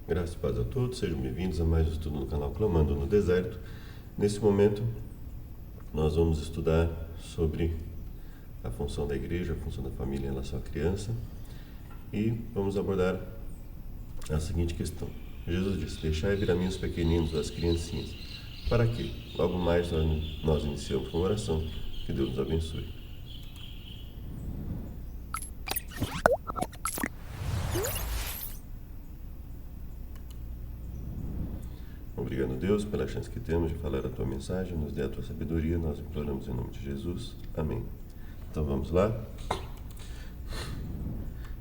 Graças e paz a todos, sejam bem-vindos a mais um estudo no canal Clamando no Deserto. Nesse momento, nós vamos estudar sobre a função da igreja, a função da família em relação à criança, e vamos abordar a seguinte questão. Jesus disse: deixai vir a mim os pequeninos, as criancinhas. Para quê? Logo mais nós iniciamos com uma oração. Que Deus nos abençoe. Obrigado, Deus, pela chance que temos de falar a Tua mensagem, nos dê a Tua sabedoria, nós imploramos em nome de Jesus. Amém. Então vamos lá?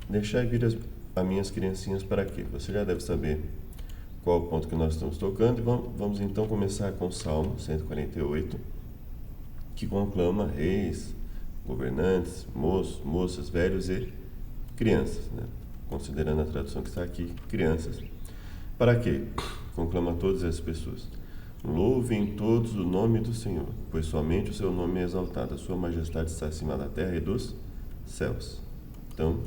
Deixai vir as minhas criancinhas para quê? Você já deve saber qual o ponto que nós estamos tocando, e vamos então começar com o Salmo 148, que conclama reis, governantes, moços, moças, velhos e crianças, né? Considerando a tradução que está aqui, crianças. Para quê? Conclama todas essas pessoas. Louvem todos o nome do Senhor, pois somente o seu nome é exaltado. A sua majestade está acima da terra e dos céus. Então,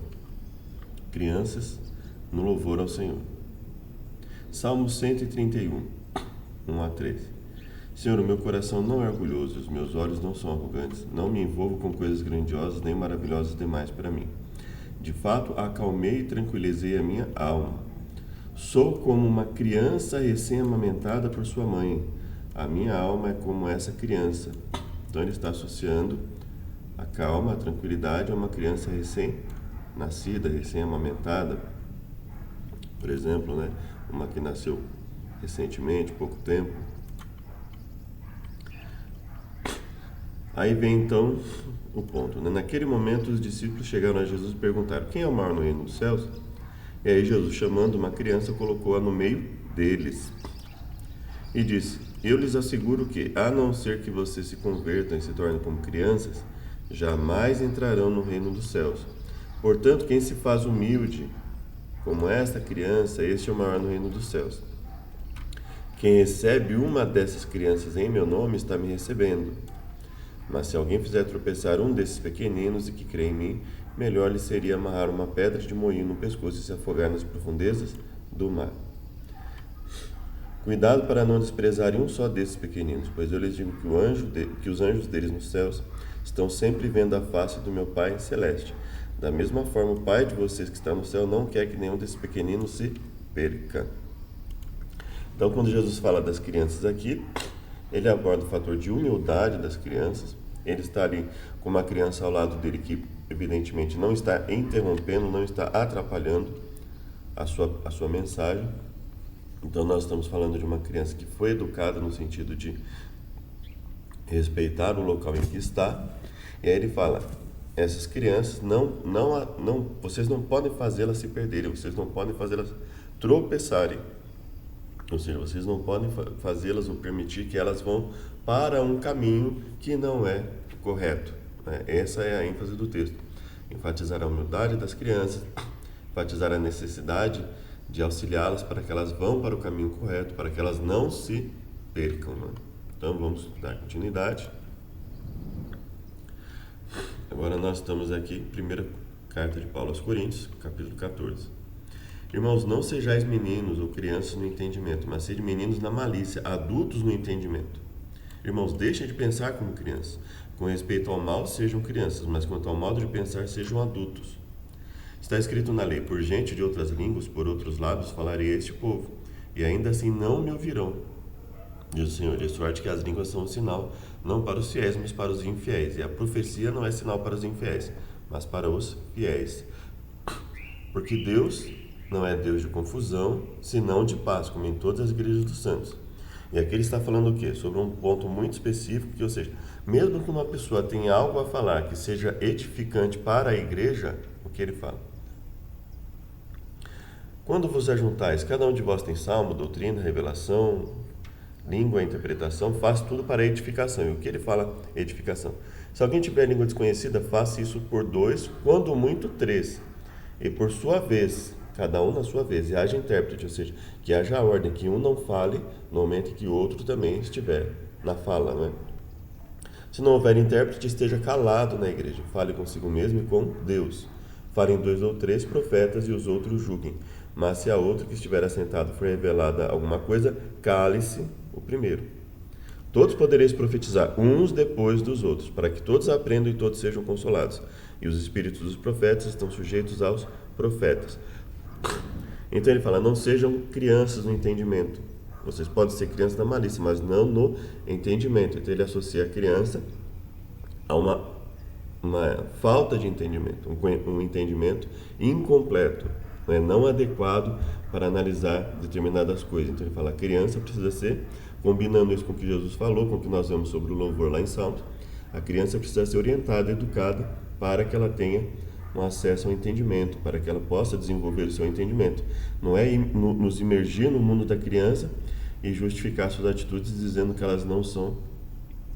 crianças no louvor ao Senhor. Salmo 131, 1 a 3. Senhor, o meu coração não é orgulhoso, os meus olhos não são arrogantes. Não me envolvo com coisas grandiosas nem maravilhosas demais para mim. De fato, acalmei e tranquilizei a minha alma. Sou como uma criança recém-amamentada por sua mãe. A minha alma é como essa criança. Então ele está associando a calma, a tranquilidade a uma criança recém-nascida, recém-amamentada. Por exemplo, né? Uma que nasceu recentemente, pouco tempo. Aí vem então o ponto, né? Naquele momento os discípulos chegaram a Jesus e perguntaram: quem é o maior no reino dos céus? E aí Jesus, chamando uma criança, colocou-a no meio deles e disse: eu lhes asseguro que, a não ser que vocês se convertam e se tornem como crianças, jamais entrarão no reino dos céus. Portanto, quem se faz humilde como esta criança, este é o maior no reino dos céus. Quem recebe uma dessas crianças em meu nome está me recebendo. Mas se alguém fizer tropeçar um desses pequeninos e que crê em mim, melhor lhe seria amarrar uma pedra de moinho no pescoço e se afogar nas profundezas do mar. Cuidado para não desprezarem um só desses pequeninos, pois eu lhes digo que os anjos deles nos céus estão sempre vendo a face do meu Pai celeste. Da mesma forma, o Pai de vocês que está no céu não quer que nenhum desses pequeninos se perca. Então, quando Jesus fala das crianças aqui, ele aborda o fator de humildade das crianças. Ele está ali com uma criança ao lado dele que, evidentemente, não está interrompendo, não está atrapalhando a sua mensagem. Então, nós estamos falando de uma criança que foi educada no sentido de respeitar o local em que está. E aí ele fala: essas crianças, vocês não podem fazê-las se perderem, vocês não podem fazê-las tropeçarem. Ou seja, vocês não podem fazê-las ou permitir que elas vão para um caminho que não é correto, né? Essa é a ênfase do texto. Enfatizar a humildade das crianças, enfatizar a necessidade de auxiliá-las para que elas vão para o caminho correto, para que elas não se percam, né? Então vamos dar continuidade. Agora nós estamos aqui, primeira carta de Paulo aos Coríntios, capítulo 14. Irmãos, não sejais meninos ou crianças no entendimento, mas sede meninos na malícia, adultos no entendimento. Irmãos, deixem de pensar como crianças. Com respeito ao mal, sejam crianças, mas quanto ao modo de pensar, sejam adultos. Está escrito na lei: por gente de outras línguas, por outros lábios, falarei a este povo, e ainda assim não me ouvirão. Diz o Senhor: de sorte que as línguas são um sinal, não para os fiéis, mas para os infiéis. E a profecia não é sinal para os infiéis, mas para os fiéis. Porque Deus não é Deus de confusão, senão de paz, como em todas as igrejas dos santos. E aqui ele está falando o quê? Sobre um ponto muito específico, que, ou seja, mesmo que uma pessoa tenha algo a falar que seja edificante para a igreja, o que ele fala? Quando vos ajuntais, cada um de vós tem salmo, doutrina, revelação, língua, interpretação, faz tudo para edificação. E o que ele fala? Edificação. Se alguém tiver língua desconhecida, faça isso por 2, quando muito 3. E por sua vez, cada um na sua vez, e haja intérprete, ou seja, que haja a ordem, que um não fale no momento em que o outro também estiver na fala, não é? Se não houver intérprete, esteja calado na igreja, fale consigo mesmo e com Deus. falem 2 ou 3 profetas e os outros julguem. Mas se a outro que estiver assentado for revelada alguma coisa, cale-se o primeiro. Todos podereis profetizar uns depois dos outros, para que todos aprendam e todos sejam consolados. E os espíritos dos profetas estão sujeitos aos profetas. Então ele fala, não sejam crianças no entendimento. Vocês podem ser crianças na malícia, mas não no entendimento. Então ele associa a criança a uma falta de entendimento, um entendimento incompleto, né? Não adequado para analisar determinadas coisas. Então ele fala, a criança precisa ser, combinando isso com o que Jesus falou, com o que nós vemos sobre o louvor lá em Salmos, a criança precisa ser orientada, educada, para que ela tenha um acesso ao entendimento, para que ela possa desenvolver o seu entendimento. Não é nos imergir no mundo da criança e justificar suas atitudes dizendo que elas não são,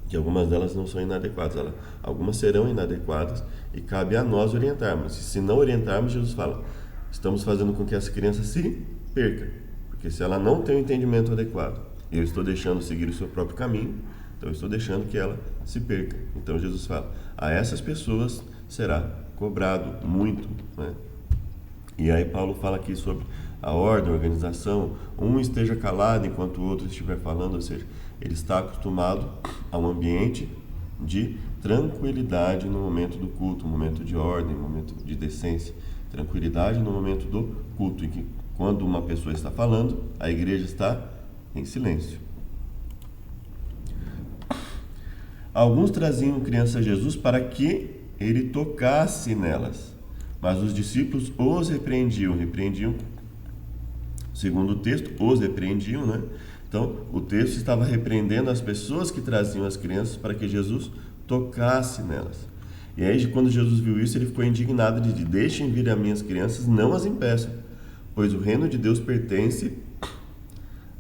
que algumas delas não são inadequadas. Algumas serão inadequadas e cabe a nós orientarmos. E se não orientarmos, Jesus fala, estamos fazendo com que essa criança se perca, porque se ela não tem o entendimento adequado, e eu estou deixando seguir o seu próprio caminho, então eu estou deixando que ela se perca. Então Jesus fala, a essas pessoas será cobrado muito, né? E aí Paulo fala aqui sobre a ordem, a organização, um esteja calado enquanto o outro estiver falando, ou seja, ele está acostumado a um ambiente de tranquilidade no momento do culto, um momento de ordem, um momento de decência, tranquilidade no momento do culto, em que quando uma pessoa está falando, a igreja está em silêncio. Alguns traziam crianças a Jesus para que ele tocasse nelas, mas os discípulos os repreendiam, segundo o texto, os repreendiam, né? Então, o texto estava repreendendo as pessoas que traziam as crianças para que Jesus tocasse nelas. E aí, quando Jesus viu isso, ele ficou indignado e disse, deixem vir as minhas crianças, não as impeçam, pois o reino de Deus pertence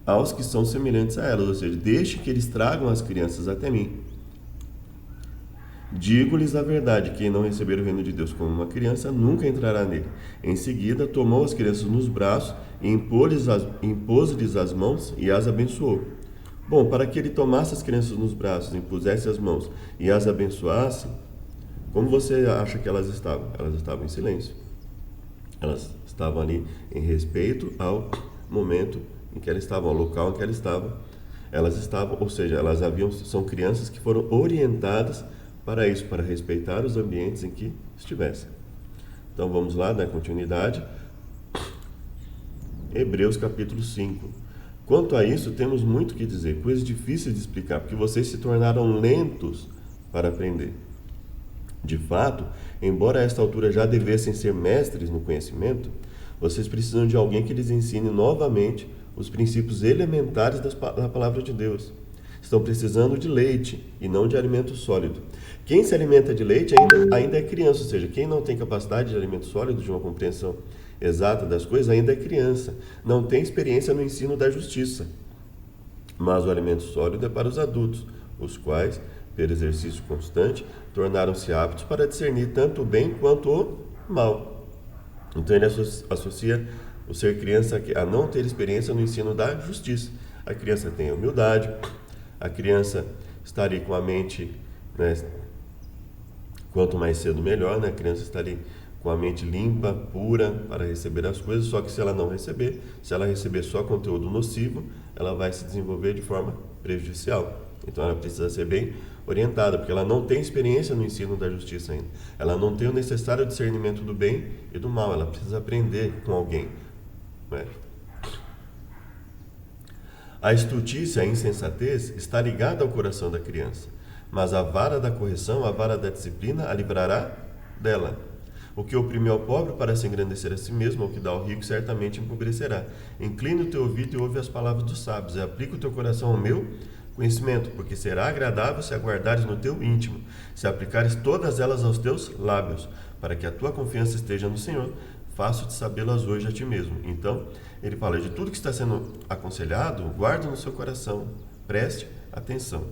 aos que são semelhantes a elas, ou seja, deixe que eles tragam as crianças até mim. Digo-lhes a verdade, quem não receber o reino de Deus como uma criança, nunca entrará nele. Em seguida, tomou as crianças nos braços e impôs-lhes as mãos e as abençoou. Bom, para que ele tomasse as crianças nos braços, impusesse as mãos e as abençoasse, como você acha que elas estavam? Elas estavam em silêncio. Elas estavam ali em respeito ao momento em que elas estavam, ao local em que elas estavam. Elas estavam, ou seja, são crianças que foram orientadas para isso, para respeitar os ambientes em que estivessem. Então vamos lá, na continuidade. Hebreus capítulo 5. Quanto a isso, temos muito que dizer, coisas difíceis de explicar, porque vocês se tornaram lentos para aprender. De fato, embora a esta altura já devessem ser mestres no conhecimento, vocês precisam de alguém que lhes ensine novamente os princípios elementares da palavra de Deus. Estão precisando de leite e não de alimento sólido. Quem se alimenta de leite ainda é criança, ou seja, quem não tem capacidade de alimento sólido, de uma compreensão exata das coisas, ainda é criança. Não tem experiência no ensino da justiça. Mas o alimento sólido é para os adultos, os quais, pelo exercício constante, tornaram-se aptos para discernir tanto o bem quanto o mal. Então ele associa o ser criança a não ter experiência no ensino da justiça. A criança tem humildade, a criança está ali com a mente, né, quanto mais cedo melhor, né? A criança está ali com a mente limpa, pura, para receber as coisas, só que se ela não receber, se ela receber só conteúdo nocivo, ela vai se desenvolver de forma prejudicial. Então ela precisa ser bem orientada, porque ela não tem experiência no ensino da justiça ainda. Ela não tem o necessário discernimento do bem e do mal, ela precisa aprender com alguém, né? A estultícia, a insensatez, está ligada ao coração da criança, mas a vara da correção, a vara da disciplina, a livrará dela. O que oprime ao pobre para se engrandecer a si mesmo, ao que dá ao rico, certamente empobrecerá. Inclina o teu ouvido e ouve as palavras dos sábios, e aplica o teu coração ao meu conhecimento, porque será agradável se aguardares no teu íntimo, se aplicares todas elas aos teus lábios, para que a tua confiança esteja no Senhor. Faço-te sabê-las hoje a ti mesmo. Então, ele fala de tudo que está sendo aconselhado, guarda no seu coração, preste atenção.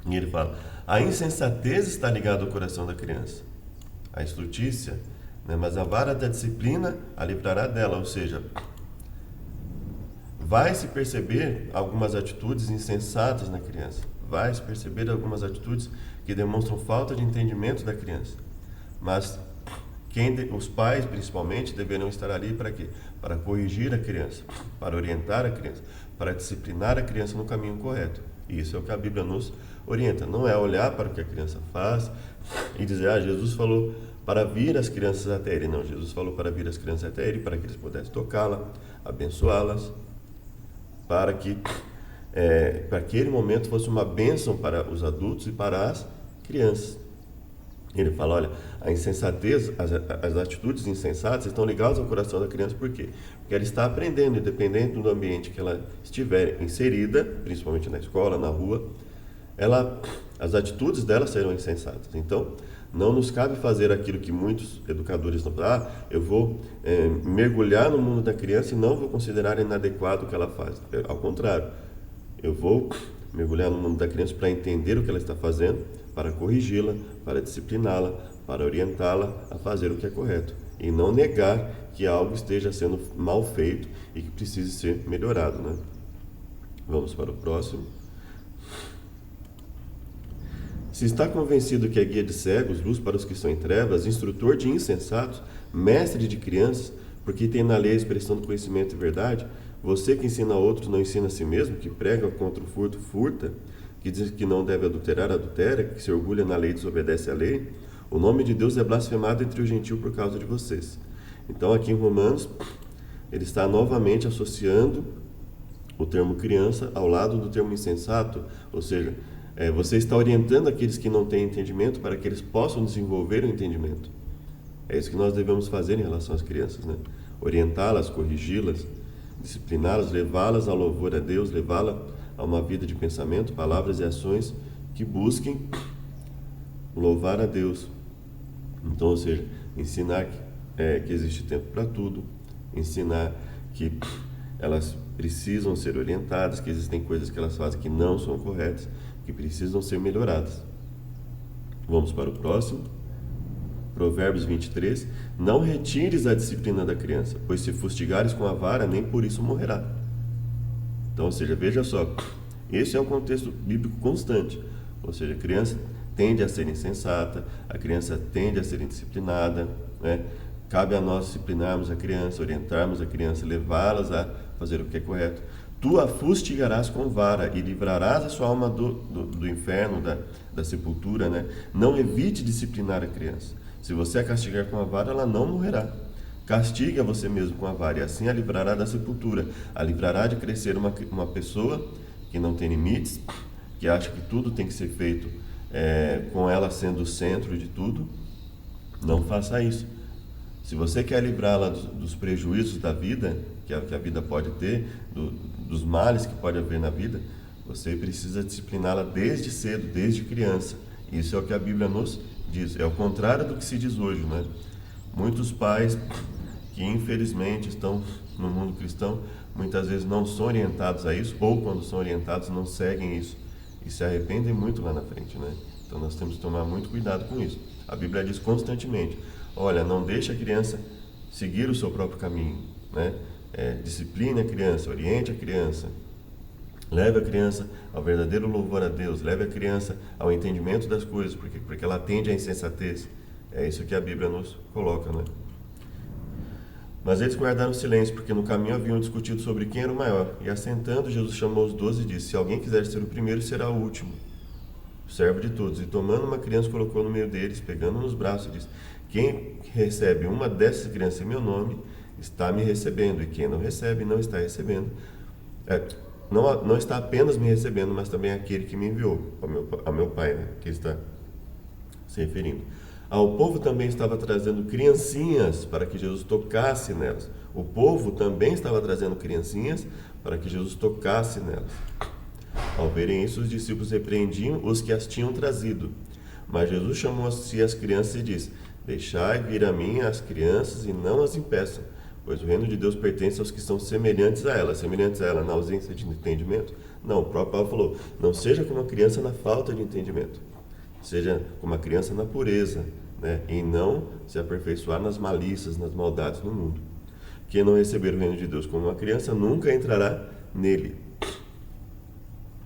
E ele fala, a insensatez está ligada ao coração da criança, a estultícia, né? Mas a vara da disciplina a livrará dela, ou seja, vai se perceber algumas atitudes insensatas na criança, vai se perceber algumas atitudes que demonstram falta de entendimento da criança, mas Os pais, principalmente, deverão estar ali para quê? Para corrigir a criança, para orientar a criança, para disciplinar a criança no caminho correto. E isso é o que a Bíblia nos orienta. Não é olhar para o que a criança faz e dizer, Jesus falou para vir as crianças até ele. Não, Jesus falou para vir as crianças até ele, para que eles pudessem tocá-la, abençoá-las, para que para aquele momento fosse uma bênção para os adultos e para as crianças. Ele fala, olha, a insensatez, as atitudes insensatas estão ligadas ao coração da criança, por quê? Porque ela está aprendendo, independente do ambiente que ela estiver inserida, principalmente na escola, na rua, as atitudes dela serão insensatas. Então, não nos cabe fazer aquilo que muitos educadores não fazem. Eu vou mergulhar no mundo da criança e não vou considerar inadequado o que ela faz. Ao contrário, eu vou mergulhar no mundo da criança para entender o que ela está fazendo, para corrigi-la, para discipliná-la, para orientá-la a fazer o que é correto. E não negar que algo esteja sendo mal feito e que precise ser melhorado, né? Vamos para o próximo. Se está convencido que é guia de cegos, luz para os que estão em trevas, instrutor de insensatos, mestre de crianças, porque tem na lei a expressão do conhecimento e verdade, você que ensina a outros não ensina a si mesmo, que prega contra o furto, furta, que diz que não deve adulterar, adultera, que se orgulha na lei e desobedece à lei, o nome de Deus é blasfemado entre o gentio por causa de vocês. Então aqui em Romanos, ele está novamente associando o termo criança ao lado do termo insensato, ou seja, você está orientando aqueles que não têm entendimento para que eles possam desenvolver o entendimento. É isso que nós devemos fazer em relação às crianças, né? Orientá-las, corrigi-las, discipliná-las, levá-las ao louvor a Deus, levá-las a uma vida de pensamento, palavras e ações que busquem louvar a Deus. Então, ou seja, ensinar que existe tempo para tudo, ensinar que elas precisam ser orientadas, que existem coisas que elas fazem que não são corretas, que precisam ser melhoradas. Vamos para o próximo. Provérbios 23. Não retires a disciplina da criança, pois se fustigares com a vara, nem por isso morrerá. Então, ou seja, veja só, esse é um contexto bíblico constante. Ou seja, a criança tende a ser insensata, a criança tende a ser indisciplinada, né? Cabe a nós disciplinarmos a criança, orientarmos a criança, levá-las a fazer o que é correto. Tu a fustigarás com vara e livrarás a sua alma do inferno, da sepultura, né? Não evite disciplinar a criança. Se você a castigar com a vara, ela não morrerá. Castigue a você mesmo com a vara e assim a livrará da sepultura. A livrará de crescer uma pessoa que não tem limites, que acha que tudo tem que ser feito com ela sendo o centro de tudo. Não faça isso. Se você quer livrá-la dos prejuízos da vida, que a vida pode ter, dos males que pode haver na vida, você precisa discipliná-la desde cedo, desde criança. Isso é o que a Bíblia nos diz. É o contrário do que se diz hoje, né? Muitos pais que infelizmente estão no mundo cristão, muitas vezes não são orientados a isso, ou quando são orientados não seguem isso e se arrependem muito lá na frente, né? Então nós temos que tomar muito cuidado com isso. A Bíblia diz constantemente, olha, não deixe a criança seguir o seu próprio caminho, né? Discipline a criança, oriente a criança, leve a criança ao verdadeiro louvor a Deus, leve a criança ao entendimento das coisas, porque ela tende à insensatez. É isso que a Bíblia nos coloca, né? Mas eles guardaram silêncio, porque no caminho haviam discutido sobre quem era o maior. E assentando, Jesus chamou os 12 e disse, se alguém quiser ser o primeiro, será o último, o servo de todos. E tomando uma criança, colocou no meio deles, pegando nos braços, e disse, quem recebe uma dessas crianças em meu nome, está me recebendo, e quem não recebe, não está recebendo. Não está apenas me recebendo, mas também aquele que me enviou, ao meu Pai, né, que está se referindo. Ao povo também estava trazendo criancinhas para que Jesus tocasse nelas. O povo também estava trazendo criancinhas para que Jesus tocasse nelas. Ao verem isso, os discípulos repreendiam os que as tinham trazido. Mas Jesus chamou a si as crianças e disse, deixai vir a mim as crianças e não as impeçam, pois o reino de Deus pertence aos que são semelhantes a ela na ausência de entendimento. Não, o próprio Paulo falou, não seja como a criança na falta de entendimento, seja como a criança na pureza, né? E não se aperfeiçoar nas malícias, nas maldades do mundo. Quem não receber o reino de Deus como uma criança, nunca entrará nele.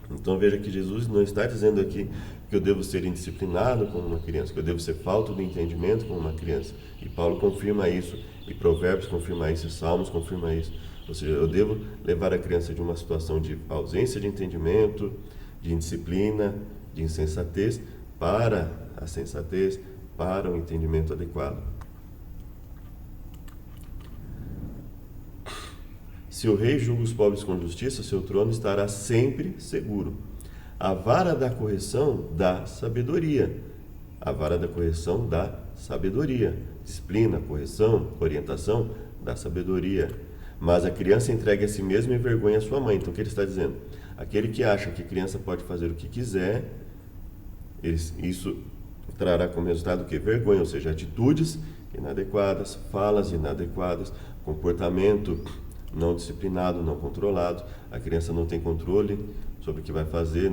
Então veja que Jesus não está dizendo aqui que eu devo ser indisciplinado como uma criança, que eu devo ser falto de entendimento como uma criança. E Paulo confirma isso, e Provérbios confirma isso, e Salmos confirma isso. Ou seja, eu devo levar a criança de uma situação de ausência de entendimento, de indisciplina, de insensatez, para a sensatez, para o entendimento adequado. Se o rei julga os pobres com justiça, seu trono estará sempre seguro. A vara da correção dá sabedoria. A vara da correção dá sabedoria. Disciplina, correção, orientação dá sabedoria. Mas a criança entregue a si mesma e envergonha a sua mãe. Então o que ele está dizendo? Aquele que acha que a criança pode fazer o que quiser, isso trará como resultado o quê? Vergonha, ou seja, atitudes inadequadas, falas inadequadas, comportamento não disciplinado, não controlado. A criança não tem controle sobre o que vai fazer,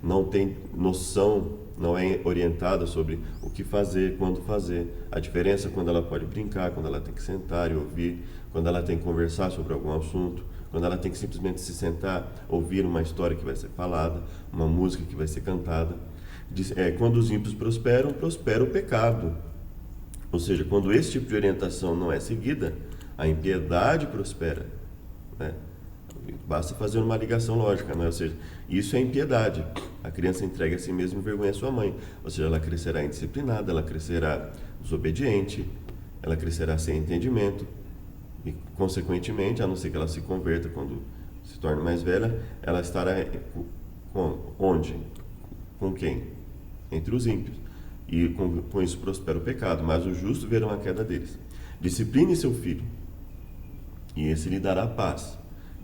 não tem noção, não é orientada sobre o que fazer, quando fazer. A diferença é quando ela pode brincar, quando ela tem que sentar e ouvir, quando ela tem que conversar sobre algum assunto, quando ela tem que simplesmente se sentar, ouvir uma história que vai ser falada, uma música que vai ser cantada. Quando os ímpios prosperam, prospera o pecado. Ou seja, quando esse tipo de orientação não é seguida, a impiedade prospera, né? Basta fazer uma ligação lógica, né? Ou seja, isso é impiedade. A criança entrega a si mesma e envergonha a sua mãe. Ou seja, ela crescerá indisciplinada, ela crescerá desobediente, ela crescerá sem entendimento e, consequentemente, a não ser que ela se converta quando se torne mais velha, ela estará onde? Com quem? Entre os ímpios. E com isso prospera o pecado, mas os justos verão a queda deles. Discipline seu filho, e esse lhe dará paz.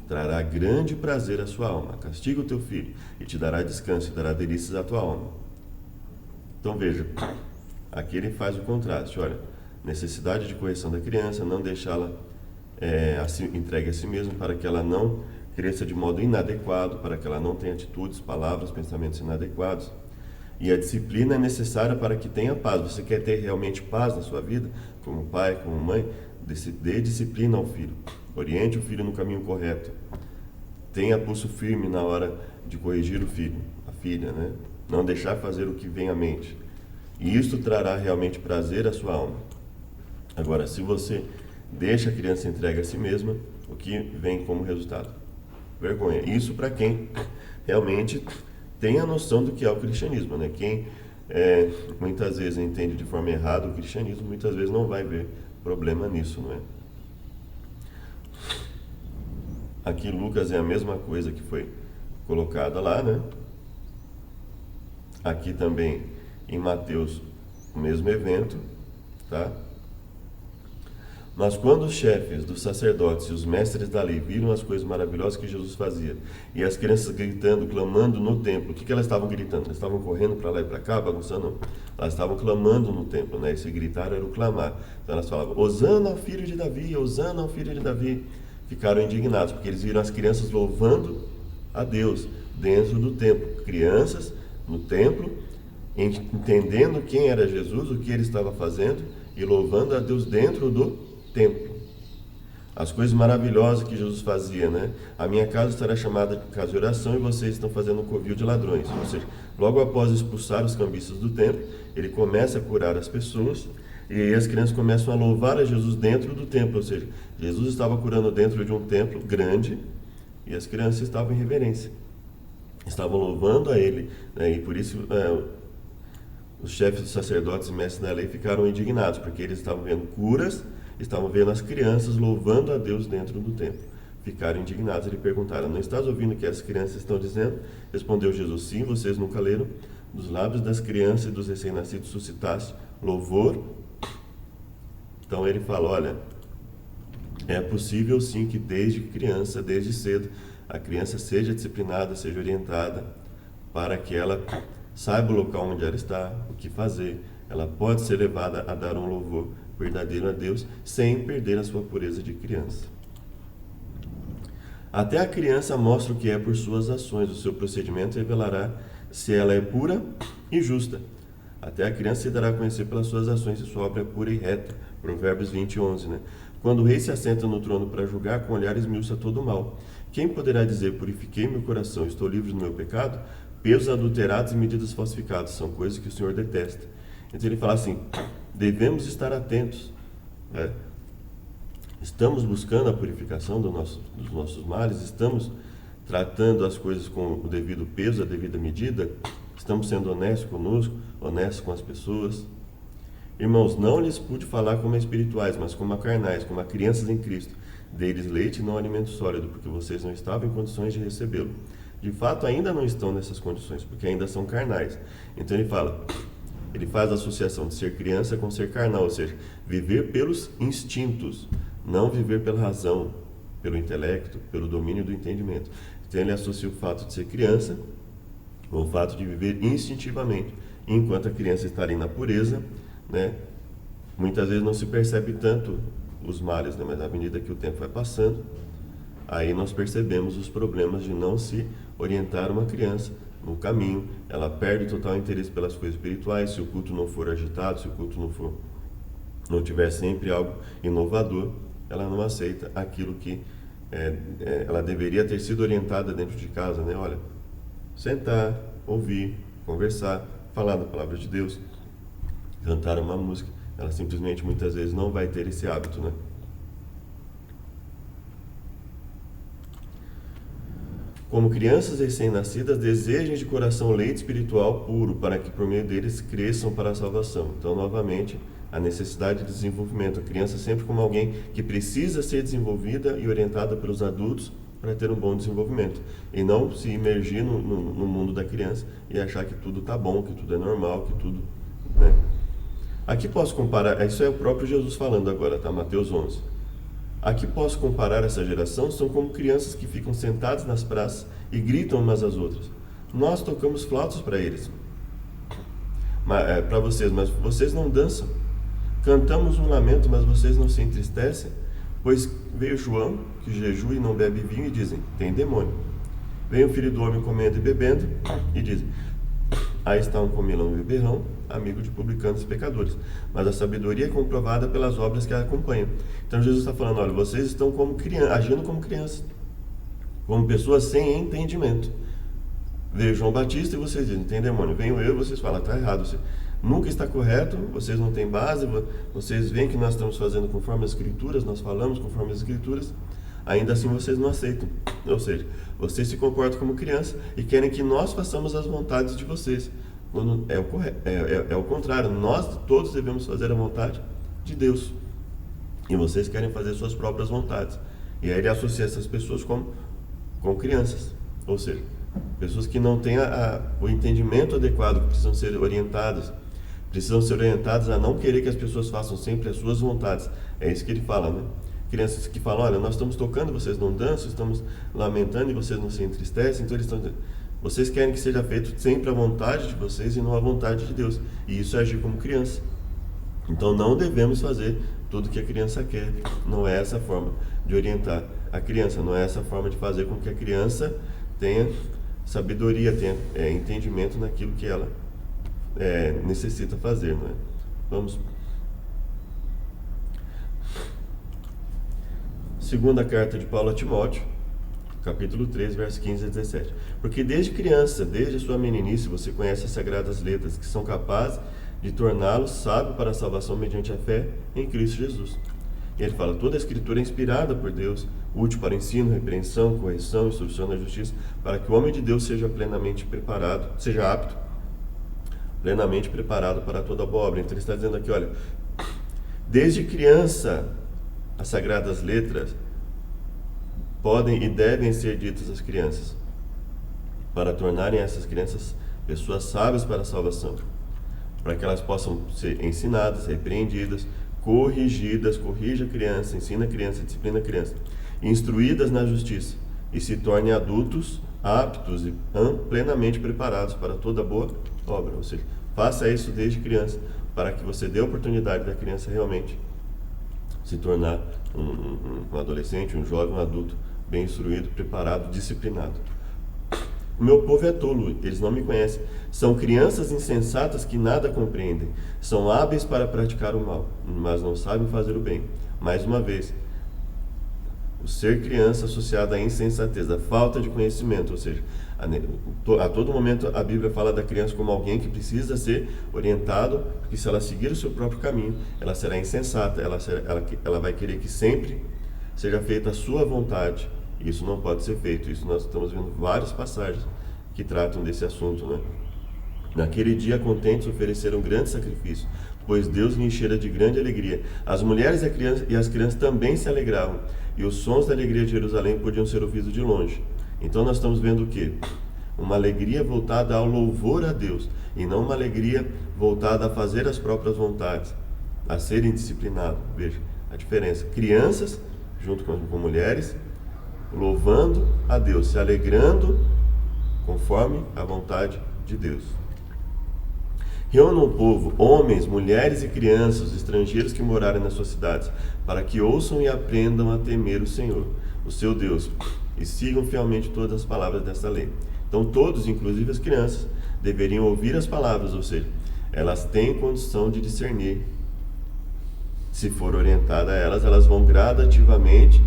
Trará grande prazer à sua alma. Castiga o teu filho, e te dará descanso, e dará delícias à tua alma. Então veja, aqui ele faz o contraste. Olha, necessidade de correção da criança, não deixá-la entregue a si mesma, para que ela não cresça de modo inadequado, para que ela não tenha atitudes, palavras, pensamentos inadequados. E a disciplina é necessária para que tenha paz. Você quer ter realmente paz na sua vida, como pai, como mãe? Dê disciplina ao filho. Oriente o filho no caminho correto. Tenha pulso firme na hora de corrigir o filho, a filha, né? Não deixar fazer o que vem à mente. E isto trará realmente prazer à sua alma. Agora, se você deixa a criança entregue a si mesma, o que vem como resultado? Vergonha. Isso para quem realmente tem a noção do que é o cristianismo, né? Quem muitas vezes entende de forma errada o cristianismo, muitas vezes não vai ver problema nisso, não é? Aqui Lucas é a mesma coisa que foi colocada lá, né? Aqui também em Mateus o mesmo evento, tá? Mas quando os chefes dos sacerdotes e os mestres da lei viram as coisas maravilhosas que Jesus fazia, e as crianças gritando, clamando no templo, o que elas estavam gritando? Elas estavam correndo para lá e para cá, bagunçando? Elas estavam clamando no templo, né? Esse gritar era o clamar. Então elas falavam, Hosana ao filho de Davi, Hosana ao filho de Davi. Ficaram indignados, porque eles viram as crianças louvando a Deus dentro do templo. Crianças no templo, entendendo quem era Jesus, o que ele estava fazendo, e louvando a Deus dentro do templo. As coisas maravilhosas que Jesus fazia, né? A minha casa estará chamada de casa de oração e vocês estão fazendo um covil de ladrões. Ou seja, logo após expulsar os cambistas do templo, ele começa a curar as pessoas e aí as crianças começam a louvar a Jesus dentro do templo. Ou seja, Jesus estava curando dentro de um templo grande e as crianças estavam em reverência. Estavam louvando a ele, né? E por isso os chefes dos sacerdotes e mestres da lei ficaram indignados, porque eles estavam vendo curas, estavam vendo as crianças louvando a Deus dentro do templo. Ficaram indignados e lhe perguntaram, não estás ouvindo o que as crianças estão dizendo? Respondeu Jesus, sim, vocês nunca leram? Dos lábios das crianças e dos recém-nascidos suscitaste louvor. Então ele fala, olha, é possível sim que desde criança, desde cedo, a criança seja disciplinada, seja orientada, para que ela saiba o local onde ela está, o que fazer. Ela pode ser levada a dar um louvor verdadeiro a Deus, sem perder a sua pureza de criança. Até a criança mostra o que é por suas ações, o seu procedimento revelará se ela é pura e justa. Até a criança se dará a conhecer pelas suas ações se sua obra é pura e reta. Provérbios 20:11, né? Quando o rei se assenta no trono para julgar, com olhar esmiuça todo o mal. Quem poderá dizer, purifiquei meu coração, estou livre do meu pecado? pesos adulterados e medidas falsificadas, são coisas que o Senhor detesta. Então ele fala assim, devemos estar atentos, né? Estamos buscando a purificação dos nossos males, estamos tratando as coisas com o devido peso, a devida medida, estamos sendo honestos conosco, honestos com as pessoas. Irmãos, não lhes pude falar como a espirituais, mas como a carnais, como a crianças em Cristo. Dei-lhes leite e não alimento sólido, porque vocês não estavam em condições de recebê-lo. De fato, ainda não estão nessas condições, porque ainda são carnais. Então ele faz a associação de ser criança com ser carnal, ou seja, viver pelos instintos, não viver pela razão, pelo intelecto, pelo domínio do entendimento. Então ele associa o fato de ser criança com o fato de viver instintivamente. Enquanto a criança está ali na pureza, né, muitas vezes não se percebe tanto os males, né, mas à medida que o tempo vai passando, aí nós percebemos os problemas de não se orientar uma criança no caminho. Ela perde total interesse pelas coisas espirituais, se o culto não for agitado, se o culto não tiver sempre algo inovador, ela não aceita aquilo que ela deveria ter sido orientada dentro de casa, né? Olha, sentar, ouvir, conversar, falar da palavra de Deus, cantar uma música. Ela simplesmente muitas vezes não vai ter esse hábito, né? Como crianças recém-nascidas, desejem de coração leite espiritual puro, para que por meio deles cresçam para a salvação. Então, novamente, a necessidade de desenvolvimento. A criança sempre como alguém que precisa ser desenvolvida e orientada pelos adultos para ter um bom desenvolvimento. E não se imergir no mundo da criança e achar que tudo está bom, que tudo é normal, que tudo... né? Aqui posso comparar, isso é o próprio Jesus falando agora, tá? Mateus 11. Aqui posso comparar essa geração, são como crianças que ficam sentadas nas praças e gritam umas às outras. Nós tocamos flautas para eles, para vocês, mas vocês não dançam. Cantamos um lamento, mas vocês não se entristecem. Pois veio João, que jejua e não bebe vinho, e dizem, tem demônio. Vem o filho do homem comendo e bebendo, e dizem, aí está um comilão e beberrão, amigo de publicanos e pecadores. Mas a sabedoria é comprovada pelas obras que a acompanham. Então Jesus está falando, olha, vocês estão agindo como crianças, como pessoas sem entendimento. Veio João Batista e vocês dizem, tem demônio. Venho eu e vocês falam, está errado. Você nunca está correto, vocês não têm base, vocês veem que nós estamos fazendo conforme as Escrituras, nós falamos conforme as Escrituras, ainda assim vocês não aceitam. Ou seja, vocês se comportam como criança e querem que nós façamos as vontades de vocês. Quando é o contrário, nós todos devemos fazer a vontade de Deus. E vocês querem fazer suas próprias vontades. E aí ele associa essas pessoas com crianças. Ou seja, pessoas que não têm o entendimento adequado, que precisam ser orientadas. Precisam ser orientadas a não querer que as pessoas façam sempre as suas vontades. É isso que ele fala, né? Crianças que falam, olha, nós estamos tocando, vocês não dançam, estamos lamentando e vocês não se entristecem. Então eles estão dizendo, vocês querem que seja feito sempre a vontade de vocês e não a vontade de Deus. E isso é agir como criança. Então não devemos fazer tudo que a criança quer. Não é essa forma de orientar a criança. Não é essa forma de fazer com que a criança tenha sabedoria, tenha entendimento naquilo que ela necessita fazer. Não é? Vamos. Segunda carta de Paulo a Timóteo, capítulo 3, versos 15 a 17. Porque desde criança, desde a sua meninice, você conhece as sagradas letras, que são capazes de torná-lo sábio para a salvação mediante a fé em Cristo Jesus. E ele fala, toda a Escritura é inspirada por Deus, útil para ensino, repreensão, correção, instrução na justiça, para que o homem de Deus seja plenamente preparado, seja apto, plenamente preparado para toda boa obra. Então ele está dizendo aqui, olha, desde criança, as sagradas letras podem e devem ser ditas às crianças, para tornarem essas crianças pessoas sábias para a salvação, para que elas possam ser ensinadas, repreendidas, corrigidas, corrija a criança, ensina a criança, disciplina a criança, instruídas na justiça, e se tornem adultos aptos e plenamente preparados para toda boa obra. Ou seja, faça isso desde criança, para que você dê a oportunidade da criança realmente se tornar um adolescente, um jovem, um adulto bem instruído, preparado, disciplinado. O meu povo é tolo, eles não me conhecem. São crianças insensatas que nada compreendem. São hábeis para praticar o mal, mas não sabem fazer o bem. Mais uma vez, o ser criança associado à insensatez, à falta de conhecimento, ou seja, A todo momento a Bíblia fala da criança como alguém que precisa ser orientado, porque se ela seguir o seu próprio caminho, ela será insensata, ela vai querer que sempre seja feita a sua vontade. Isso não pode ser feito. Isso nós estamos vendo várias passagens que tratam desse assunto, né? Naquele dia contentes ofereceram grande sacrifício, pois Deus lhe enchera de grande alegria. As mulheres e as crianças também se alegravam, e os sons da alegria de Jerusalém podiam ser ouvidos de longe. Então nós estamos vendo o quê? Uma alegria voltada ao louvor a Deus, e não uma alegria voltada a fazer as próprias vontades, a serem disciplinados. Veja a diferença. Crianças, junto com mulheres, louvando a Deus, se alegrando conforme a vontade de Deus. Reúnam o povo, homens, mulheres e crianças, estrangeiros que morarem nas suas cidades, para que ouçam e aprendam a temer o Senhor, o seu Deus, e sigam fielmente todas as palavras desta lei. Então todos, inclusive as crianças, deveriam ouvir as palavras, ou seja, elas têm condição de discernir. Se for orientada a elas, elas vão gradativamente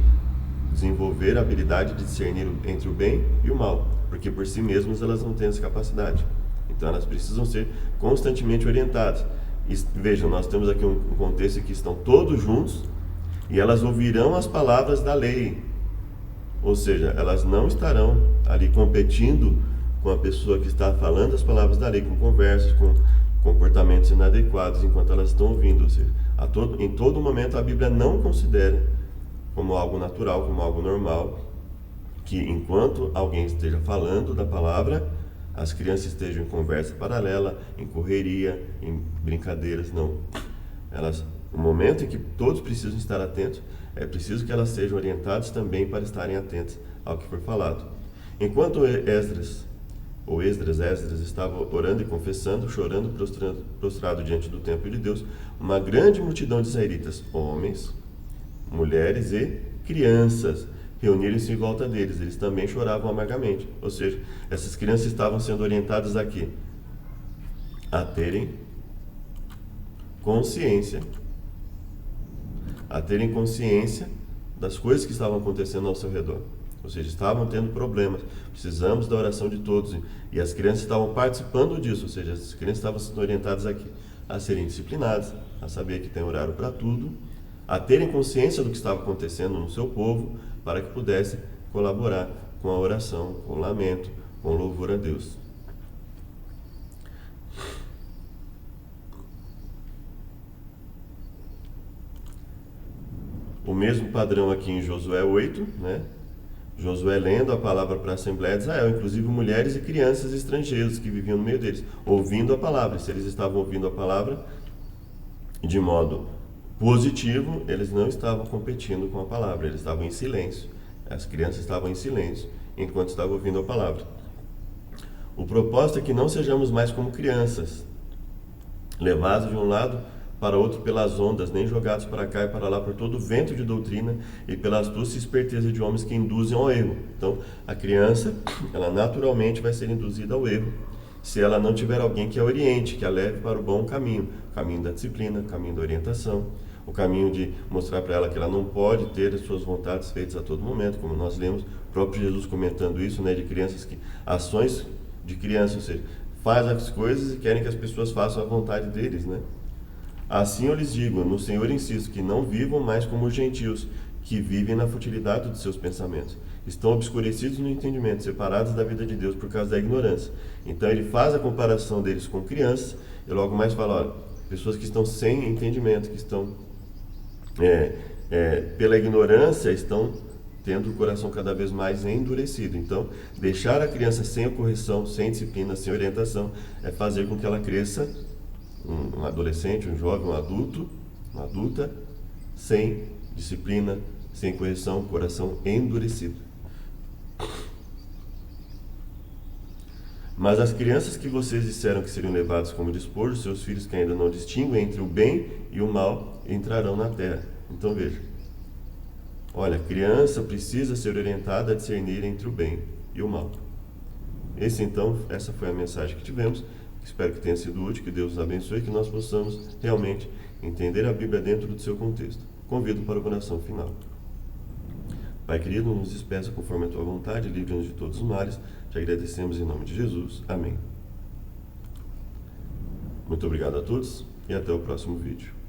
desenvolver a habilidade de discernir entre o bem e o mal, porque por si mesmas elas não têm essa capacidade. Então elas precisam ser constantemente orientadas. E, vejam, nós temos aqui um contexto em que estão todos juntos e elas ouvirão as palavras da lei. Ou seja, elas não estarão ali competindo com a pessoa que está falando as palavras da lei, com conversas, com comportamentos inadequados enquanto elas estão ouvindo. Ou seja, em todo momento a Bíblia não considera como algo natural, como algo normal, que enquanto alguém esteja falando da palavra, as crianças estejam em conversa paralela, em correria, em brincadeiras. Não. No momento em que todos precisam estar atentos, é preciso que elas sejam orientadas também para estarem atentas ao que for falado. Enquanto Esdras estava orando e confessando, chorando, prostrado diante do templo de Deus, uma grande multidão de israelitas, homens, mulheres e crianças, reuniram-se em volta deles. Eles também choravam amargamente. Ou seja, essas crianças estavam sendo orientadas a quê? A terem consciência das coisas que estavam acontecendo ao seu redor. Ou seja, estavam tendo problemas. Precisamos da oração de todos. E as crianças estavam participando disso. Ou seja, as crianças estavam sendo orientadas aqui a serem disciplinadas, a saber que tem horário para tudo, a terem consciência do que estava acontecendo no seu povo, para que pudessem colaborar com a oração, com o lamento, com o louvor a Deus. O mesmo padrão aqui em Josué 8, né? Josué lendo a palavra para a Assembleia de Israel, inclusive mulheres e crianças estrangeiros que viviam no meio deles, ouvindo a palavra. Se eles estavam ouvindo a palavra de modo positivo, eles não estavam competindo com a palavra, eles estavam em silêncio. As crianças estavam em silêncio enquanto estavam ouvindo a palavra. O propósito é que não sejamos mais como crianças, levados de um lado para outro pelas ondas, nem jogados para cá e para lá por todo o vento de doutrina e pela astúcia e esperteza de homens que induzem ao erro. Então, a criança, ela naturalmente vai ser induzida ao erro, se ela não tiver alguém que a oriente, que a leve para o bom caminho, o caminho da disciplina, o caminho da orientação, o caminho de mostrar para ela que ela não pode ter as suas vontades feitas a todo momento, como nós lemos o próprio Jesus comentando isso, né, de crianças que, ações de crianças, ou seja, faz as coisas e querem que as pessoas façam a vontade deles, né? Assim eu lhes digo, no Senhor insisto, que não vivam mais como os gentios, que vivem na futilidade de seus pensamentos. Estão obscurecidos no entendimento, separados da vida de Deus por causa da ignorância. Então ele faz a comparação deles com crianças, e logo mais fala, olha, pessoas que estão sem entendimento, que estão pela ignorância, estão tendo o coração cada vez mais endurecido. Então, deixar a criança sem correção, sem disciplina, sem orientação, é fazer com que ela cresça, um adolescente, um jovem, um adulto, uma adulta, sem disciplina, sem correção, coração endurecido. Mas as crianças que vocês disseram que seriam levadas como despojo, seus filhos que ainda não distinguem entre o bem e o mal, entrarão na terra. Então veja, olha, a criança precisa ser orientada a discernir entre o bem e o mal. Essa foi a mensagem que tivemos. Espero que tenha sido útil, que Deus nos abençoe e que nós possamos realmente entender a Bíblia dentro do seu contexto. Convido para a oração final. Pai querido, nos despeça conforme a tua vontade, livra-nos de todos os males. Te agradecemos em nome de Jesus. Amém. Muito obrigado a todos e até o próximo vídeo.